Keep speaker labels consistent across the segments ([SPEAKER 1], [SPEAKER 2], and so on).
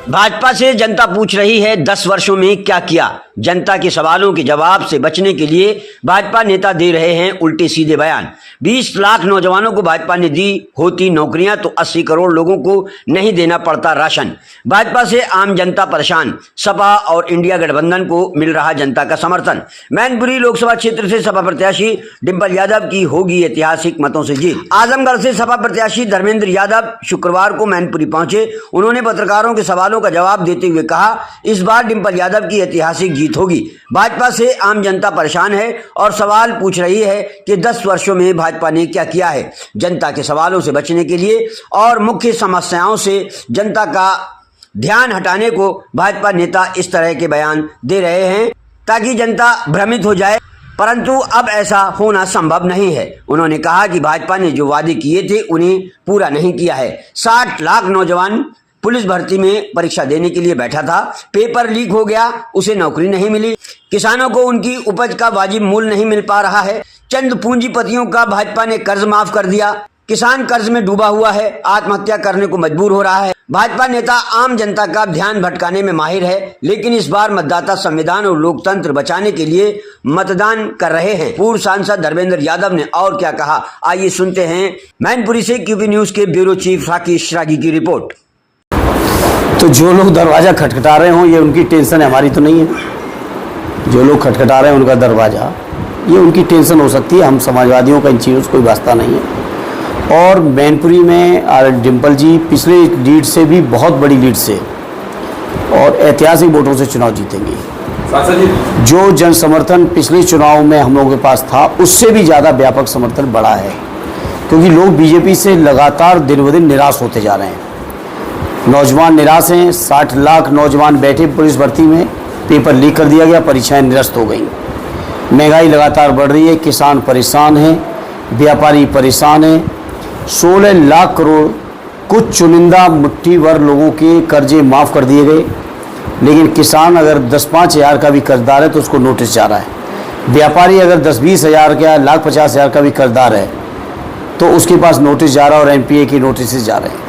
[SPEAKER 1] भाजपा से जनता पूछ रही है 10 वर्षों में क्या किया। जनता के सवालों के जवाब से बचने के लिए भाजपा नेता दे रहे हैं उल्टे सीधे बयान। 20 लाख नौजवानों को भाजपा ने दी होती नौकरियां तो 80 करोड़ लोगों को नहीं देना पड़ता राशन। भाजपा से आम जनता परेशान, सपा और इंडिया गठबंधन को मिल रहा जनता का समर्थन। मैनपुरी लोकसभा क्षेत्र से सपा प्रत्याशी डिंपल यादव की होगी ऐतिहासिक मतों से जीत। आजमगढ़ से सपा प्रत्याशी धर्मेंद्र यादव शुक्रवार को मैनपुरी पहुंचे। उन्होंने पत्रकारों के सवालों का जवाब देते हुए कहा, इस बार डिंपल यादव की ऐतिहासिक जीत होगी। भाजपा से आम जनता परेशान है और सवाल पूछ रही है कि 10 वर्षों में भाजपा ने क्या किया है। जनता के सवालों से बचने के लिए और मुख्य समस्याओं से जनता का ध्यान हटाने को भाजपा नेता इस तरह के बयान दे रहे हैं ताकि जनता भ्रमित हो जाए, परंतु अब ऐसा होना संभव नहीं है। उन्होंने कहा कि भाजपा ने जो वादे किए थे उन्हें पूरा नहीं किया है। 60 लाख नौजवान पुलिस भर्ती में परीक्षा देने के लिए बैठा था, पेपर लीक हो गया, उसे नौकरी नहीं मिली। किसानों को उनकी उपज का वाजिब मूल्य नहीं मिल पा रहा है। चंद पूंजीपतियों का भाजपा ने कर्ज माफ कर दिया। किसान कर्ज में डूबा हुआ है, आत्महत्या करने को मजबूर हो रहा है। भाजपा नेता आम जनता का ध्यान भटकाने में माहिर है, लेकिन इस बार मतदाता संविधान और लोकतंत्र बचाने के लिए मतदान कर रहे हैं। पूर्व सांसद धर्मेंद्र यादव ने और क्या कहा, आइए सुनते हैं। मैनपुरी से क्यूबी न्यूज के ब्यूरो चीफ राकेश रागी की रिपोर्ट।
[SPEAKER 2] तो जो लोग दरवाज़ा खटखटा रहे हों ये उनकी टेंशन है, हमारी तो नहीं है। जो लोग खटखटा रहे हैं उनका दरवाज़ा, ये उनकी टेंशन हो सकती है। हम समाजवादियों का इन चीज़ों से कोई वास्ता नहीं है। और मैनपुरी में डिंपल जी पिछले लीड से भी बहुत बड़ी लीड से और ऐतिहासिक वोटों से चुनाव जीतेंगे। जो जन समर्थन पिछले चुनाव में हम लोगों के पास था उससे भी ज़्यादा व्यापक समर्थन बढ़ा है, क्योंकि लोग बीजेपी से लगातार दिन ब दिन निराश होते जा रहे हैं। नौजवान निराश हैं। 60 लाख नौजवान बैठे पुलिस भर्ती में, पेपर लीक कर दिया गया, परीक्षाएं निरस्त हो गई। महंगाई लगातार बढ़ रही है, किसान परेशान हैं, व्यापारी परेशान हैं। 16 लाख करोड़ कुछ चुनिंदा मुट्ठी भर लोगों के कर्जे माफ़ कर दिए गए, लेकिन किसान अगर 10-5 हज़ार का भी कर्जदार है तो उसको नोटिस जा रहा है। व्यापारी अगर 10-20 हज़ार का, 1,50,000 का भी कर्जदार है तो उसके पास नोटिस जा रहा है और एमपीए की नोटिस जा रहे हैं।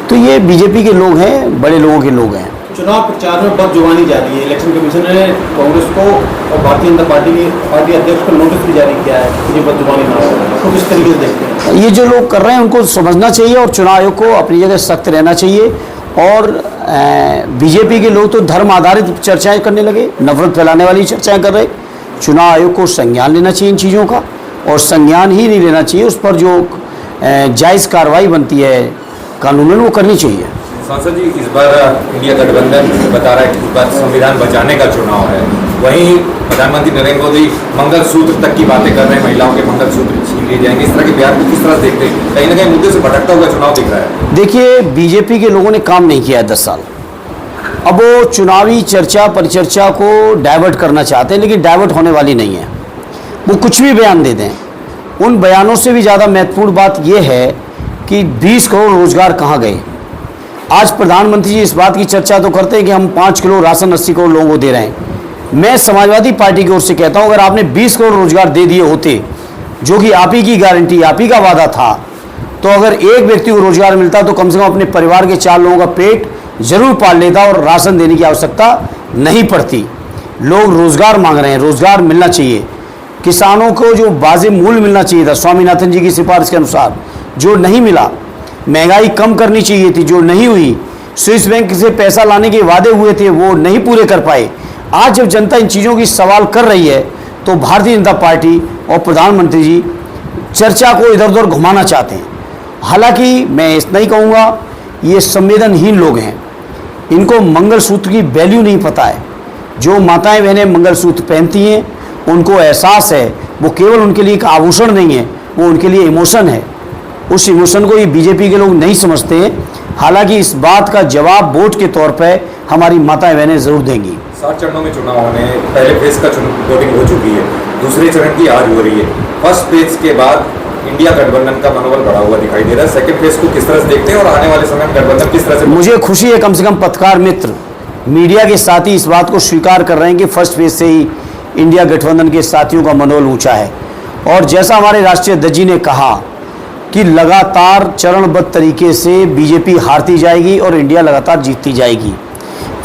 [SPEAKER 2] तो ये बीजेपी के लोग हैं, बड़े लोगों के लोग हैं।
[SPEAKER 3] चुनाव प्रचार में बदजुबानी जारी है। इलेक्शन कमीशन ने कांग्रेस को और भारतीय जनता पार्टी की पार्टी अध्यक्ष को नोटिस भी जारी किया है कि बदजुबानी ना हो। तो किस तरीके से देखते हैं?
[SPEAKER 2] ये जो लोग कर रहे हैं उनको समझना चाहिए और चुनाव आयोग को अपनी जगह सख्त रहना चाहिए। और बीजेपी के लोग तो धर्म आधारित चर्चाएं करने लगे, नफरत फैलाने वाली चर्चाएं कर रहे। चुनाव आयोग को संज्ञान लेना चाहिए इन चीज़ों का, और संज्ञान ही नहीं लेना चाहिए, उस पर जो जायज़ कार्रवाई बनती है कानूनन वो करनी चाहिए।
[SPEAKER 4] सांसद जी, इस बार इंडिया गठबंधन बता रहा है कि इस बार संविधान बचाने का चुनाव है। वहीं प्रधानमंत्री नरेंद्र मोदी मंगलसूत्र तक की बातें कर रहे हैं, महिलाओं के मंगलसूत्र छीन लिए जाएंगे। इस तरह के बयान को किस तरह देखते हैं? कहीं ना कहीं मुद्दे से भटकता हुआ चुनाव दिख रहा है।
[SPEAKER 2] देखिए, बीजेपी के लोगों ने काम नहीं किया है 10 साल। अब वो चुनावी चर्चा परिचर्चा को डाइवर्ट करना चाहते हैं, लेकिन डाइवर्ट होने वाली नहीं है। वो कुछ भी बयान दे दें। उन बयानों से भी ज़्यादा महत्वपूर्ण बात यह है कि 20 करोड़ रोजगार कहाँ गए। आज प्रधानमंत्री जी इस बात की चर्चा तो करते हैं कि हम 5 किलो राशन 80 करोड़ लोगों को दे रहे हैं। मैं समाजवादी पार्टी की ओर से कहता हूं, अगर आपने 20 करोड़ रोजगार दे दिए होते, जो कि आप ही की गारंटी, आप ही का वादा था, तो अगर एक व्यक्ति को रोजगार मिलता तो कम से कम अपने परिवार के 4 लोगों का पेट जरूर पाल लेता और राशन देने की आवश्यकता नहीं पड़ती। लोग रोजगार मांग रहे हैं, रोजगार मिलना चाहिए। किसानों को जो वाजिब मूल्य मिलना चाहिए था स्वामीनाथन जी की सिफारिश के अनुसार, जो नहीं मिला। महंगाई कम करनी चाहिए थी, जो नहीं हुई। स्विस बैंक से पैसा लाने के वादे हुए थे, वो नहीं पूरे कर पाए। आज जब जनता इन चीज़ों की सवाल कर रही है तो भारतीय जनता पार्टी और प्रधानमंत्री जी चर्चा को इधर उधर घुमाना चाहते हैं। हालांकि मैं इतना ही कहूँगा, ये संवेदनहीन लोग हैं, इनको मंगलसूत्र की वैल्यू नहीं पता है। जो माताएं बहनें मंगलसूत्र पहनती हैं उनको एहसास है वो केवल उनके लिए एक आभूषण नहीं है, वो उनके लिए इमोशन है। उस इमोशन को ये बीजेपी के लोग नहीं समझते हैं। हालांकि इस बात का जवाब वोट के तौर पर हमारी माताएं बहनें जरूर देंगी।
[SPEAKER 4] 7 चरणों में चुनाव होने, पहले फेज का वोटिंग हो चुकी है, दूसरे चरण की आज हो रही है। फर्स्ट फेज के बाद इंडिया गठबंधन का मनोबल बढ़ा हुआ दिखाई दे रहा है। सेकंड फेज को किस तरह से देखते हैं और आने वाले समय में गठबंधन किस तरह से?
[SPEAKER 2] मुझे खुशी है, कम से कम पत्रकार मित्र मीडिया के साथी इस बात को स्वीकार कर रहे हैं कि फर्स्ट फेज से ही इंडिया गठबंधन के साथियों का मनोबल ऊंचा है। और जैसा हमारे राष्ट्रीय अध्यक्ष जी ने कहा कि लगातार चरणबद्ध तरीके से बीजेपी हारती जाएगी और इंडिया लगातार जीतती जाएगी।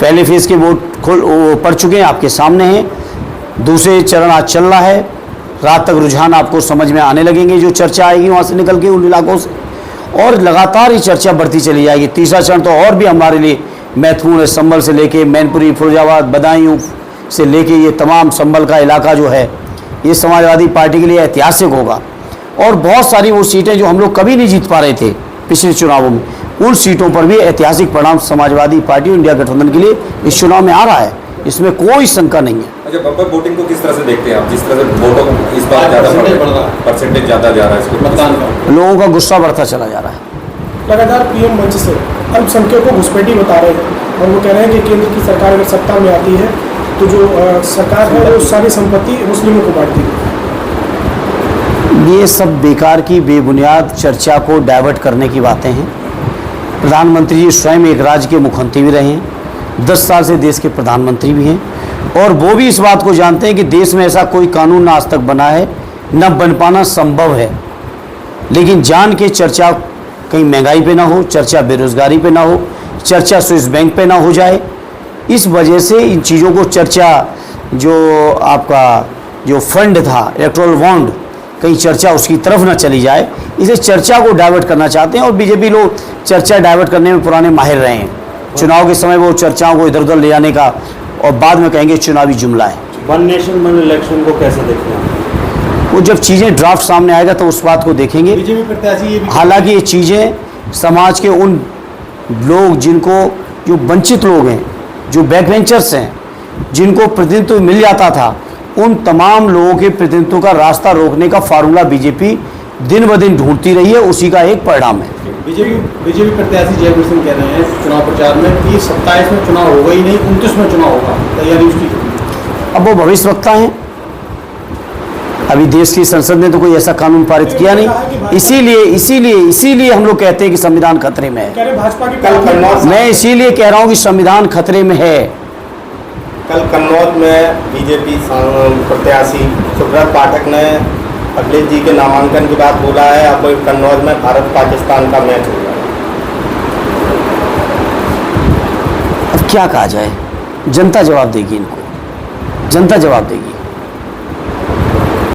[SPEAKER 2] पहले फेज़ के वोट पड़ चुके हैं, आपके सामने हैं। दूसरे चरण आज चल रहा है। रात तक रुझान आपको समझ में आने लगेंगे, जो चर्चा आएगी वहाँ से निकल के उन इलाकों से, और लगातार ये चर्चा बढ़ती चली जाएगी। तीसरा चरण तो और भी हमारे लिए महत्वपूर्ण है। संभल से लेके मैनपुरी, फिरोजाबाद, बदायूं से लेके ये तमाम संभल का इलाका जो है, ये समाजवादी पार्टी के लिए ऐतिहासिक होगा। और बहुत सारी वो सीटें जो हम लोग कभी नहीं जीत पा रहे थे पिछले चुनावों में, उन सीटों पर भी ऐतिहासिक परिणाम समाजवादी पार्टी और इंडिया गठबंधन के लिए इस चुनाव में आ रहा है, इसमें कोई शंका नहीं है।
[SPEAKER 4] अच्छा, बम्पर वोटिंग को किस तरह से देखते हैं आप? जिस तरह से वोटों इस बार ज़्यादा परसेंटेज ज़्यादा जा रहा है इसको मतदान का,
[SPEAKER 2] लोगों का गुस्सा बढ़ता चला जा रहा है।
[SPEAKER 5] लगातार पीएम मंच से अल्पसंख्यकों को घुसपैठी बता रहे हैं और वो कह रहे हैं कि केंद्र की सरकार अगर सत्ता में आती है तो जो सरकार है वो सारी संपत्ति मुस्लिमों को बांट देगी।
[SPEAKER 2] ये सब बेकार की बेबुनियाद चर्चा को डाइवर्ट करने की बातें हैं। प्रधानमंत्री जी स्वयं एक राज्य के मुख्यमंत्री भी रहे हैं, 10 साल से देश के प्रधानमंत्री भी हैं, और वो भी इस बात को जानते हैं कि देश में ऐसा कोई कानून ना आज तक बना है, न बन पाना संभव है। लेकिन जान के चर्चा कहीं महंगाई पे ना हो, चर्चा बेरोजगारी पे ना हो, चर्चा स्विस बैंक पे ना हो जाए, इस वजह से इन चीज़ों को चर्चा, जो आपका जो फंड था इलेक्टोरल बॉन्ड, कहीं चर्चा उसकी तरफ ना चली जाए, इसे चर्चा को डाइवर्ट करना चाहते हैं। और बीजेपी लोग चर्चा डाइवर्ट करने में पुराने माहिर रहे हैं। चुनाव के समय वो चर्चाओं को इधर उधर ले जाने का, और बाद में कहेंगे चुनावी जुमला है।
[SPEAKER 3] वन नेशन वन इलेक्शन को कैसे देखते हैं?
[SPEAKER 2] वो जब चीज़ें ड्राफ्ट सामने आएगा तो उस बात को देखेंगे।
[SPEAKER 3] बीजेपी प्रत्याशी ये भी
[SPEAKER 2] हालांकि ये चीज़ें समाज के उन लोग जिनको, जो वंचित लोग हैं, जो बैकवेंचर्स हैं, जिनको प्रतिनिधित्व मिल जाता था, उन तमाम लोगों के प्रतिनिधित्व का रास्ता रोकने का फार्मूला बीजेपी दिन ब दिन ढूंढती रही है, उसी का एक परिणाम है।
[SPEAKER 3] बीजेपी प्रत्याशी जयवीर सिंह कह रहे हैं चुनाव प्रचार में कि 27 में चुनाव होगा ही नहीं, 29 में चुनाव होगा, तैयारी उसकी।
[SPEAKER 2] अब वो भविष्यवक्ता हैं, अभी देश की संसद ने तो कोई ऐसा कानून पारित किया नहीं। इसीलिए हम लोग कहते हैं कि संविधान खतरे में है।
[SPEAKER 5] भाजपा की
[SPEAKER 2] मैं इसीलिए कह रहा हूँ कि संविधान खतरे में है।
[SPEAKER 6] कल कन्नौज में बीजेपी प्रत्याशी सुब्रत पाठक ने अखिलेश जी के नामांकन की बात बोला है। अब कन्नौज में भारत पाकिस्तान का मैच होगा।
[SPEAKER 2] अब क्या कहा जाए, जनता जवाब देगी इनको, जनता जवाब देगी।